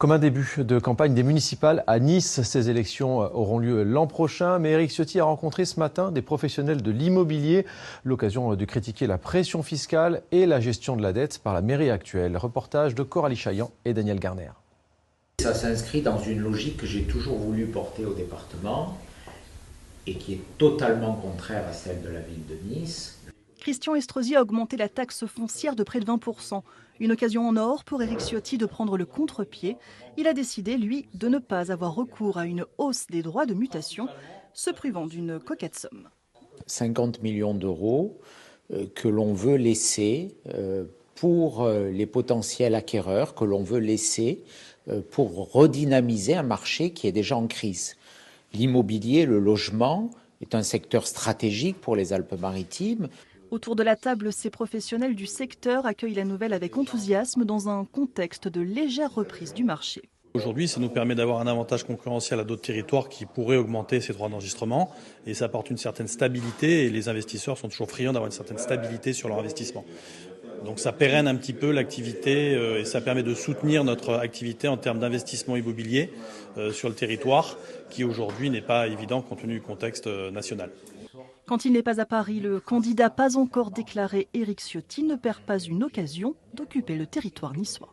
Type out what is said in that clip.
Comme un début de campagne des municipales à Nice, ces élections auront lieu l'an prochain. Mais Éric Ciotti a rencontré ce matin des professionnels de l'immobilier. L'occasion de critiquer la pression fiscale et la gestion de la dette par la mairie actuelle. Reportage de Coralie Chaillan et Daniel Garner. Ça s'inscrit dans une logique que j'ai toujours voulu porter au département et qui est totalement contraire à celle de la ville de Nice. Christian Estrosi a augmenté la taxe foncière de près de 20%. Une occasion en or pour Éric Ciotti de prendre le contre-pied. Il a décidé, lui, de ne pas avoir recours à une hausse des droits de mutation, se privant d'une coquette somme. 50 millions d'euros que l'on veut laisser pour les potentiels acquéreurs, que l'on veut laisser pour redynamiser un marché qui est déjà en crise. L'immobilier, le logement est un secteur stratégique pour les Alpes-Maritimes. Autour de la table, ces professionnels du secteur accueillent la nouvelle avec enthousiasme dans un contexte de légère reprise du marché. Aujourd'hui, ça nous permet d'avoir un avantage concurrentiel à d'autres territoires qui pourraient augmenter ces droits d'enregistrement et ça apporte une certaine stabilité et les investisseurs sont toujours friands d'avoir une certaine stabilité sur leur investissement. Donc ça pérenne un petit peu l'activité et ça permet de soutenir notre activité en termes d'investissement immobilier sur le territoire qui aujourd'hui n'est pas évident compte tenu du contexte national. Quand il n'est pas à Paris, le candidat pas encore déclaré Éric Ciotti ne perd pas une occasion d'occuper le territoire niçois.